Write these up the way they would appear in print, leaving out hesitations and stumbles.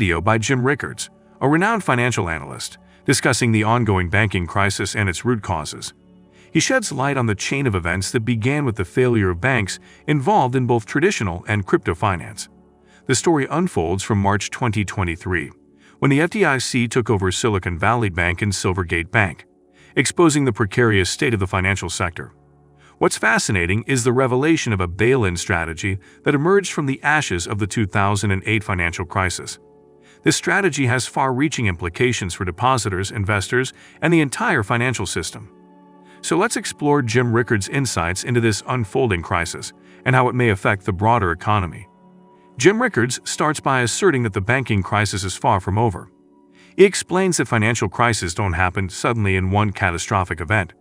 Video by Jim Rickards, a renowned financial analyst, discussing the ongoing banking crisis and its root causes. He sheds light on the chain of events that began with the failure of banks involved in both traditional and crypto finance. The story unfolds from March 2023, when the FDIC took over Silicon Valley Bank and Silvergate Bank, exposing the precarious state of the financial sector. What's fascinating is the revelation of a bail-in strategy that emerged from the ashes of the 2008 financial crisis. This strategy has far-reaching implications for depositors, investors, and the entire financial system. So let's explore Jim Rickards' insights into this unfolding crisis and how it may affect the broader economy. Jim Rickards starts by asserting that the banking crisis is far from over. He explains that financial crises don't happen suddenly in one catastrophic event.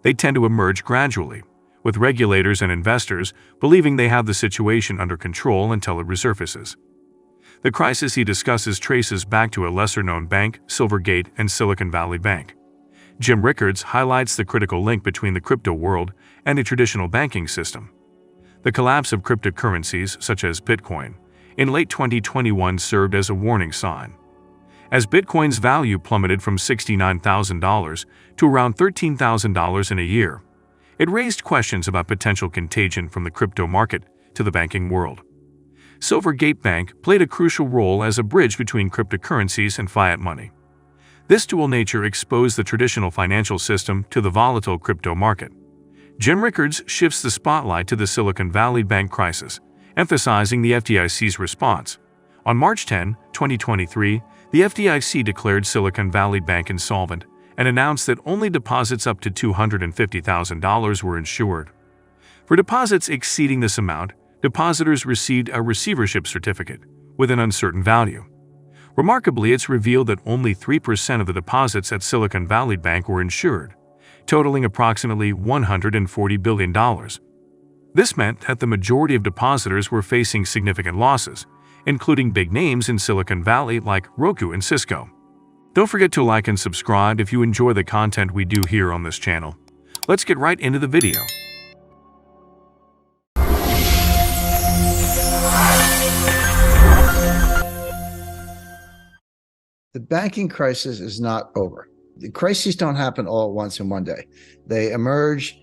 They tend to emerge gradually, with regulators and investors believing they have the situation under control until it resurfaces. The crisis he discusses traces back to a lesser-known bank, Silvergate, and Silicon Valley Bank. Jim Rickards highlights the critical link between the crypto world and the traditional banking system. The collapse of cryptocurrencies, such as Bitcoin, in late 2021 served as a warning sign. As Bitcoin's value plummeted from $69,000 to around $13,000 in a year, it raised questions about potential contagion from the crypto market to the banking world. Silvergate Bank played a crucial role as a bridge between cryptocurrencies and fiat money. This dual nature exposed the traditional financial system to the volatile crypto market. Jim Rickards shifts the spotlight to the Silicon Valley Bank crisis, emphasizing the FDIC's response. On March 10, 2023, the FDIC declared Silicon Valley Bank insolvent and announced that only deposits up to $250,000 were insured. For deposits exceeding this amount, depositors received a receivership certificate with an uncertain value. Remarkably, it's revealed that only 3% of the deposits at Silicon Valley Bank were insured, totaling approximately $140 billion. This meant that the majority of depositors were facing significant losses, including big names in Silicon Valley like Roku and Cisco. Don't forget to like and subscribe if you enjoy the content we do here on this channel. Let's get right into the video. The banking crisis is not over. The crises don't happen all at once in one day. They emerge,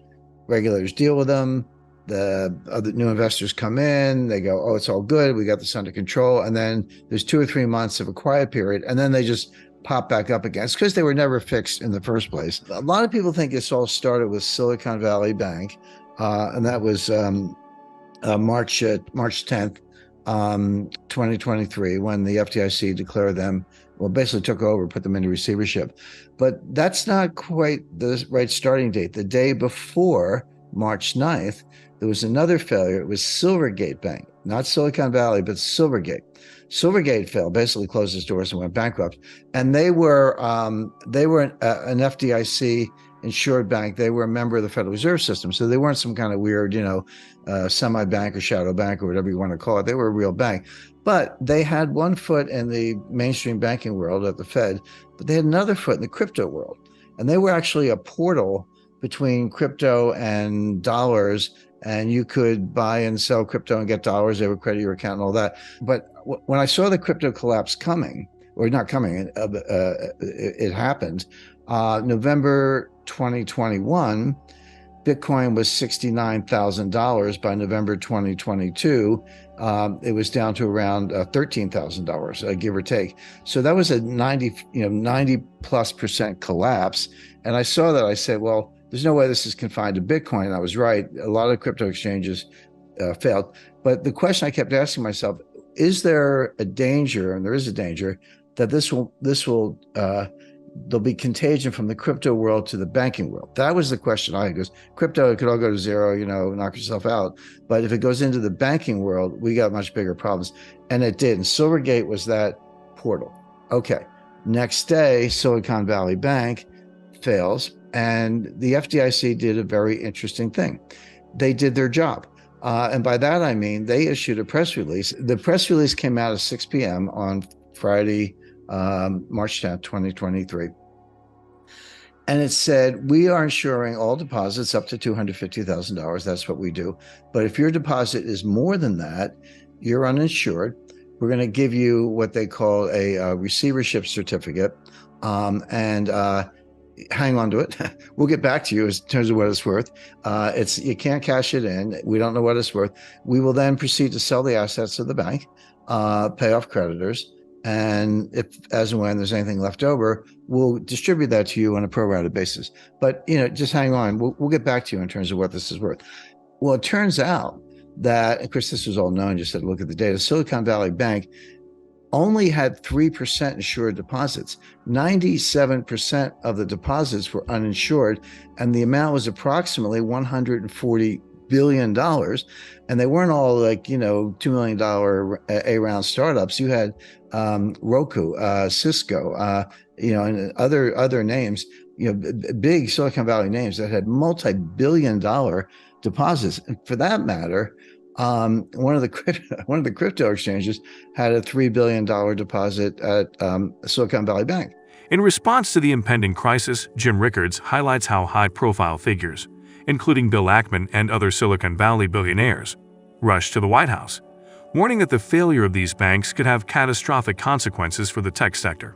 regulators deal with them, the other new investors come in, they go, oh, it's all good, we got this under control, and then there's 2 or 3 months of a quiet period, and then they just pop back up again. It's because they were never fixed in the first place. A lot of people think this all started with Silicon Valley Bank, and that was March 10th, 2023, when the FDIC declared them, well, basically took over, put them into receivership. But that's not quite the right starting date. The day before, March 9th, there was another failure. It was Silvergate Bank, not Silicon Valley, but Silvergate. Silvergate failed, basically closed its doors and went bankrupt. And they were an FDIC insured bank. They were a member of the Federal Reserve System. So they weren't some kind of weird, semi-bank or shadow bank or whatever you want to call it. They were a real bank. But they had one foot in the mainstream banking world at the Fed, but they had another foot in the crypto world. And they were actually a portal between crypto and dollars, and you could buy and sell crypto and get dollars. They would credit your account and all that. But when I saw the crypto collapse coming, or not coming, it happened, November 2021, Bitcoin was $69,000. By November 2022, it was down to around $13,000, give or take. So that was a 90+% collapse. And I saw that. I said, well, there's no way this is confined to Bitcoin. And I was right. A lot of crypto exchanges failed. But the question I kept asking myself, is there a danger, and there is a danger, that there'll be contagion from the crypto world to the banking world? That was the question I had, because crypto, it could all go to zero, knock yourself out. But if it goes into the banking world, we got much bigger problems. And it did. And Silvergate was that portal. Okay. Next day, Silicon Valley Bank fails. And the FDIC did a very interesting thing. They did their job. And by that, I mean, they issued a press release. The press release came out at 6 p.m. on Friday, March 10th, 2023. And it said, we are insuring all deposits up to $250,000. That's what we do. But if your deposit is more than that, you're uninsured. we're going to give you what they call a receivership certificate, and hang on to it. We'll get back to you in terms of what it's worth. You can't cash it in. We don't know what it's worth. We will then proceed to sell the assets of the bank, pay off creditors, and if, as and when there's anything left over, we'll distribute that to you on a pro rata basis. But just hang on. We'll get back to you in terms of what this is worth. Well, it turns out that, of course, this was all known. Just had to look at the data. Silicon Valley Bank only had 3% insured deposits. 97% of the deposits were uninsured, and the amount was approximately $140 billion. And they weren't all like, $2 million A-round startups. You had Roku, Cisco, and other names, big Silicon Valley names that had multi-billion-dollar deposits. And for that matter, one of the crypto exchanges had a $3 billion deposit at Silicon Valley Bank. In response to the impending crisis, Jim Rickards highlights how high-profile figures, including Bill Ackman and other Silicon Valley billionaires, rushed to the White House, warning that the failure of these banks could have catastrophic consequences for the tech sector.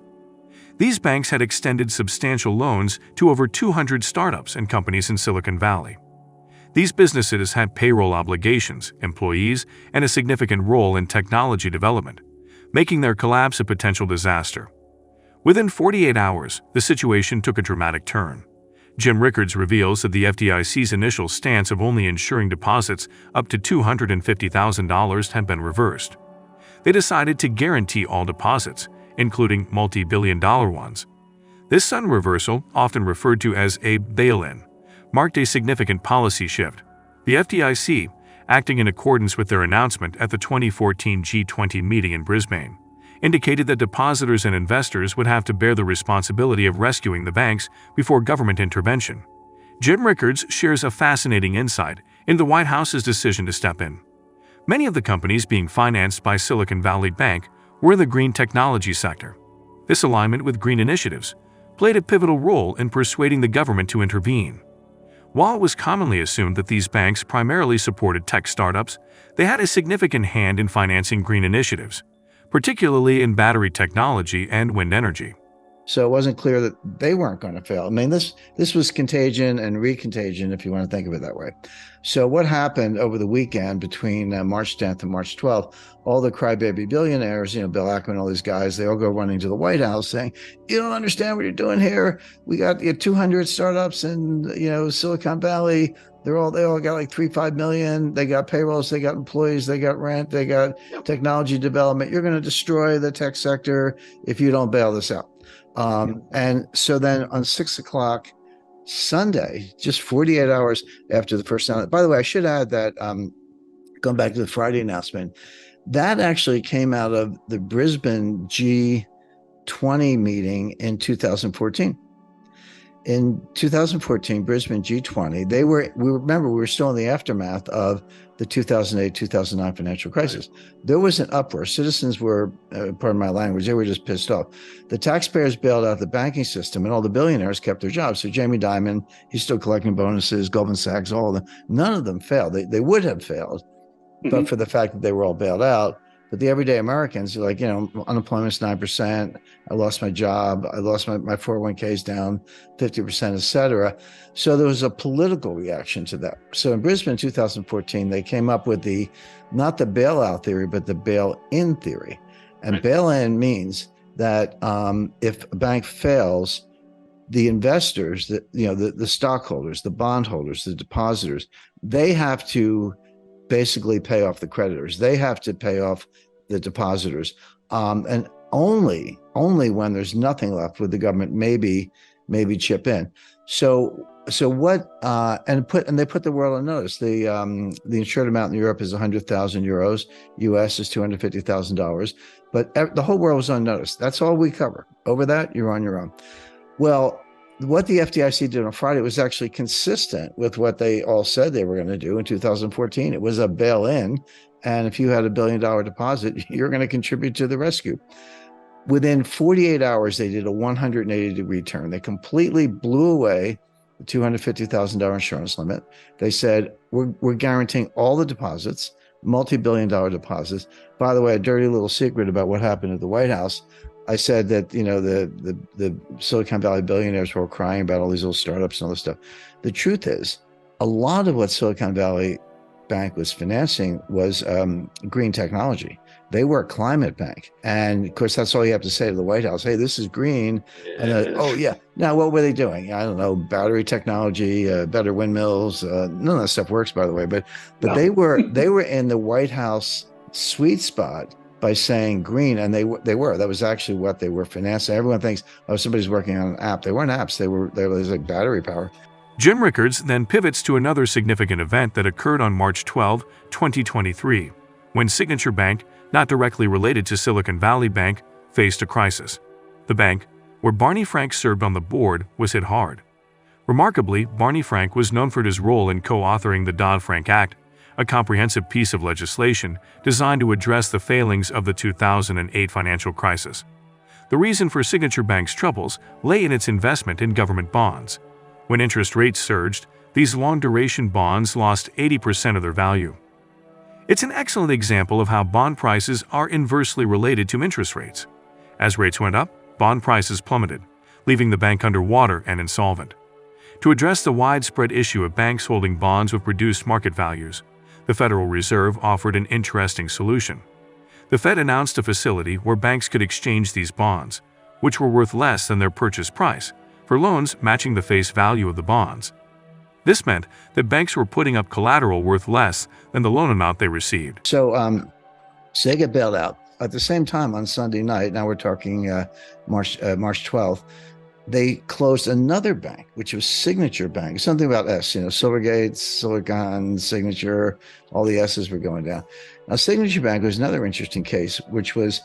These banks had extended substantial loans to over 200 startups and companies in Silicon Valley. These businesses had payroll obligations, employees, and a significant role in technology development, making their collapse a potential disaster. Within 48 hours, the situation took a dramatic turn. Jim Rickards reveals that the FDIC's initial stance of only insuring deposits up to $250,000 had been reversed. They decided to guarantee all deposits, including multi-billion-dollar ones. This sudden reversal, often referred to as a bail-in, marked a significant policy shift. The FDIC, acting in accordance with their announcement at the 2014 G20 meeting in Brisbane, indicated that depositors and investors would have to bear the responsibility of rescuing the banks before government intervention. Jim Rickards shares a fascinating insight into the White House's decision to step in. Many of the companies being financed by Silicon Valley Bank were in the green technology sector. This alignment with green initiatives played a pivotal role in persuading the government to intervene. While it was commonly assumed that these banks primarily supported tech startups, they had a significant hand in financing green initiatives, particularly in battery technology and wind energy. So it wasn't clear that they weren't going to fail. I mean, this was contagion and recontagion, if you want to think of it that way. So what happened over the weekend between March 10th and March 12th, all the crybaby billionaires, Bill Ackman, all these guys, they all go running to the White House saying, you don't understand what you're doing here. We got 200 startups in, Silicon Valley. They all got like 3-5 million. They got payrolls, they got employees, they got rent, they got technology development. You're going to destroy the tech sector if you don't bail this out. And so then on 6 o'clock Sunday, just 48 hours after the first announcement, by the way, I should add that, going back to the Friday announcement, that actually came out of the Brisbane G20 meeting in 2014. In 2014, Brisbane G20, we were still in the aftermath of the 2008-2009 financial crisis. There was an uproar. Citizens were, pardon my language, they were just pissed off. The taxpayers bailed out the banking system and all the billionaires kept their jobs. So Jamie Dimon, he's still collecting bonuses, Goldman Sachs, all of them. None of them failed. They would have failed, but for the fact that they were all bailed out. But the everyday Americans are like, unemployment's 9%. I lost my job. I lost my 401ks down 50%, et cetera. So there was a political reaction to that. So in Brisbane 2014, they came up with not the bailout theory, but the bail-in theory. And bail-in means that if a bank fails, the investors, the stockholders, the bondholders, the depositors, they have to basically pay off the creditors. They have to pay off the depositors. And only when there's nothing left would the government maybe chip in. So what, and they put the world on notice. The insured amount in Europe is 100,000 euros. US is $250,000, but the whole world was on notice. That's all we cover. Over that, you're on your own. Well, what the FDIC did on Friday was actually consistent with what they all said they were going to do in 2014. It was a bail-in, and if you had $1 billion deposit, you're going to contribute to the rescue. Within 48 hours, they did a 180-degree turn. They completely blew away the $250,000 insurance limit. They said, we're guaranteeing all the deposits. multi-billion-dollar deposits. By the way, a dirty little secret about what happened at the White House. I said that, the Silicon Valley billionaires were all crying about all these little startups and all this stuff. The truth is, a lot of what Silicon Valley Bank was financing was green technology. They were a climate bank. And of course, that's all you have to say to the White House. Hey, this is green. And oh, yeah. Now, what were they doing? I don't know, battery technology, better windmills. None of that stuff works, by the way. But no. they were in the White House sweet spot by saying green. And they were. That was actually what they were financing. Everyone thinks, oh, somebody's working on an app. They weren't apps. They were like battery power. Jim Rickards then pivots to another significant event that occurred on March 12, 2023, when Signature Bank, not directly related to Silicon Valley Bank, faced a crisis. The bank, where Barney Frank served on the board, was hit hard. Remarkably, Barney Frank was known for his role in co-authoring the Dodd-Frank Act, a comprehensive piece of legislation designed to address the failings of the 2008 financial crisis. The reason for Signature Bank's troubles lay in its investment in government bonds. When interest rates surged, these long-duration bonds lost 80% of their value. It's an excellent example of how bond prices are inversely related to interest rates. As rates went up, bond prices plummeted, leaving the bank underwater and insolvent. To address the widespread issue of banks holding bonds with reduced market values, the Federal Reserve offered an interesting solution. The Fed announced a facility where banks could exchange these bonds, which were worth less than their purchase price, for loans matching the face value of the bonds. This meant that banks were putting up collateral worth less than the loan amount they received. So they get bailed out. At the same time, on Sunday night, now we're talking March 12th, they closed another bank, which was Signature Bank. Something about S, Silvergate, Silicon, Signature, all the S's were going down. Now, Signature Bank was another interesting case, which was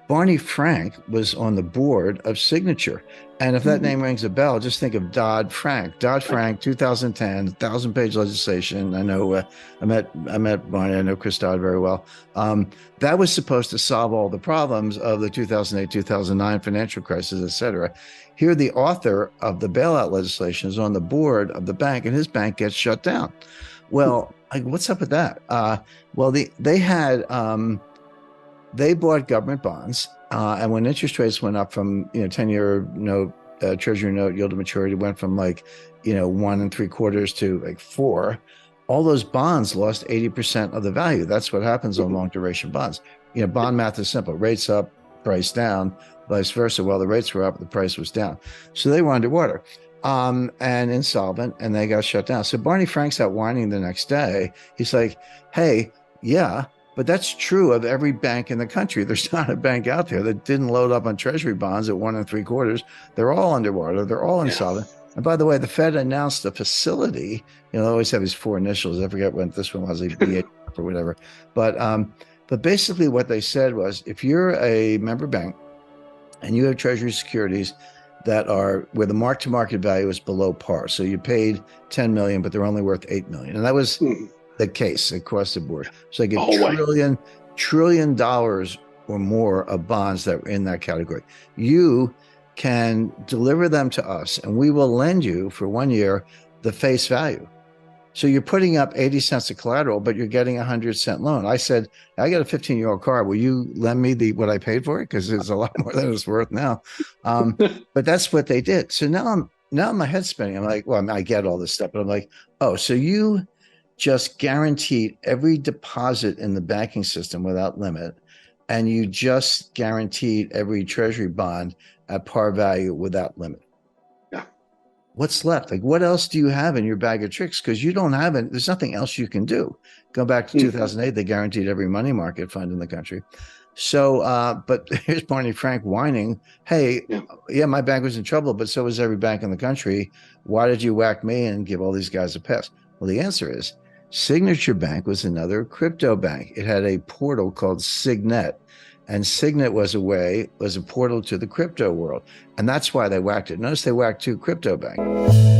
Barney Frank was on the board of Signature. And if that name rings a bell, just think of Dodd-Frank. Dodd-Frank, 2010, 1,000-page legislation. I know I met Barney. I know Chris Dodd very well. That was supposed to solve all the problems of the 2008, 2009 financial crisis, et cetera. Here, the author of the bailout legislation is on the board of the bank, and his bank gets shut down. Well, what's up with that? Well, they bought government bonds, and when interest rates went up from 10-year note, treasury note yield to maturity went from 1 3/4 to 4, all those bonds lost 80% of the value. That's what happens on long duration bonds. Bond math is simple: rates up, price down, vice versa. Well, the rates were up, the price was down, so they were underwater and insolvent, and they got shut down. So Barney Frank's out whining the next day. He's like, "Hey, yeah. But that's true of every bank in the country. There's not a bank out there that didn't load up on treasury bonds at 1 3/4. They're all underwater. They're all insolvent." And by the way, the Fed announced a facility. They always have these 4 initials. I forget what this one was, like BA or whatever. But basically what they said was, if you're a member bank and you have treasury securities that are where the mark-to-market value is below par, so you paid $10 million, but they're only worth $8 million. And that was the case across the board. So they get trillion dollars or more of bonds that were in that category. You can deliver them to us, and we will lend you for 1 year the face value. So you're putting up 80 cents of collateral, but you're getting a 100-cent loan. I said, I got a 15-year-old car. Will you lend me what I paid for it? Because it's a lot more than it's worth now. But that's what they did. So now my head's spinning. I'm like, well, I get all this stuff, but I'm like, oh, so you just guaranteed every deposit in the banking system without limit, and you just guaranteed every treasury bond at par value without limit. Yeah. What's left? What else do you have in your bag of tricks? Because you don't have it. There's nothing else you can do. Go back to 2008, they guaranteed every money market fund in the country. So, but here's Barney Frank whining, hey, yeah, my bank was in trouble, but so was every bank in the country. Why did you whack me and give all these guys a pass? Well, the answer is, Signature Bank was another crypto bank. It had a portal called Signet, and Signet was a portal to the crypto world. And that's why they whacked it. Notice they whacked 2 crypto banks.